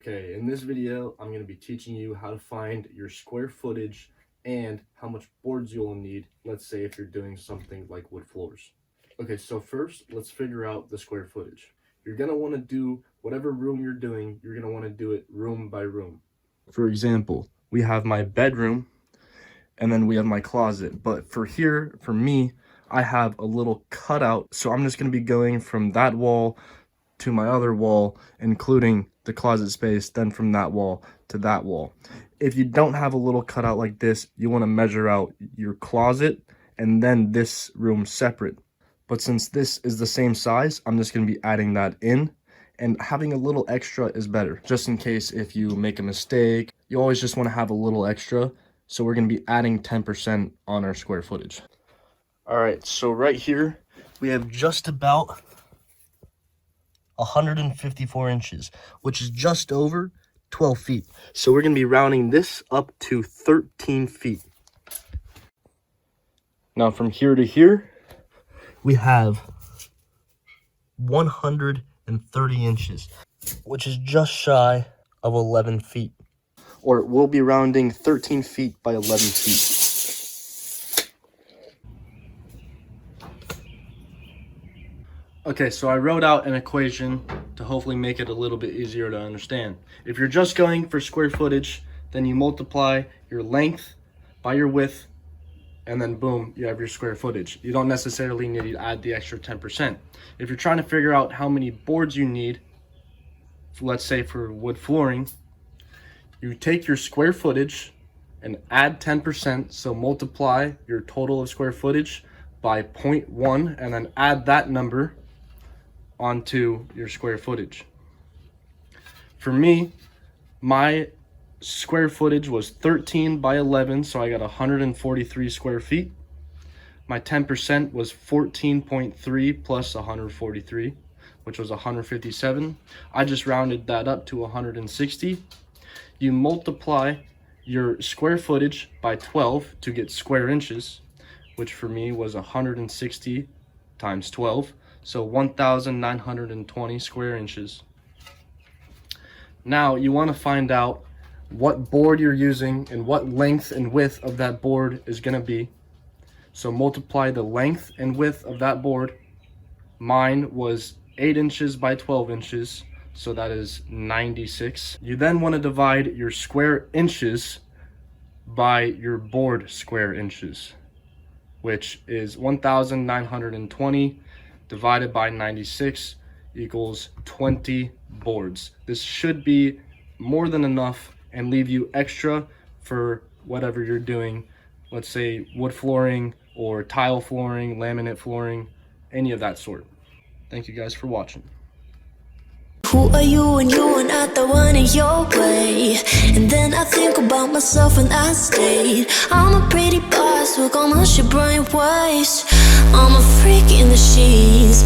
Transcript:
Okay, in this video, I'm going to be teaching you how to find your square footage and how much boards you'll need, let's say if you're doing something like wood floors. Okay, so first, let's figure out the square footage. You're going to want to do whatever room you're doing, you're going to want to do it room by room. For example, we have my bedroom, and then we have my closet. But for me, I have a little cutout, so I'm just going to be going from that wall to my other wall, including the closet space, then from that wall to that wall. If you don't have a little cutout like this, you want to measure out your closet and then this room separate. But since this is the same size, I'm just going to be adding that in, and having a little extra is better. Just in case if you make a mistake, you always just want to have a little extra. So we're going to be adding 10% on our square footage. All right, so right here, we have just about 154 inches, which is just over 12 feet. So we're going to be rounding this up to 13 feet. Now from here to here, we have 130 inches, which is just shy of 11 feet. Or we'll be rounding 13 feet by 11 feet. Okay, so I wrote out an equation to hopefully make it a little bit easier to understand. If you're just going for square footage, then you multiply your length by your width, and then boom, you have your square footage. You don't necessarily need to add the extra 10%. If you're trying to figure out how many boards you need, let's say for wood flooring, you take your square footage and add 10%, so multiply your total of square footage by 0.1 and then add that number onto your square footage. For me, my square footage was 13 by 11, so I got 143 square feet. My 10% was 14.3 plus 143, which was 157. I just rounded that up to 160. You multiply your square footage by 12 to get square inches, which for me was 160 times 12, so 1,920 square inches. Now you want to find out what board you're using and what length and width of that board is going to be. So multiply the length and width of that board. Mine was 8 inches by 12 inches, so that is 96. You then want to divide your square inches by your board square inches, which is 1,920 divided by 96 equals 20 boards. This should be more than enough and leave you extra for whatever you're doing. Let's say wood flooring or tile flooring, laminate flooring, any of that sort. Thank you guys for watching. Who are you when you are not the one in your way? And then I think about myself when I stayed. I'm a pretty boss, look almost your brain waves. I'm a freak in the sheets.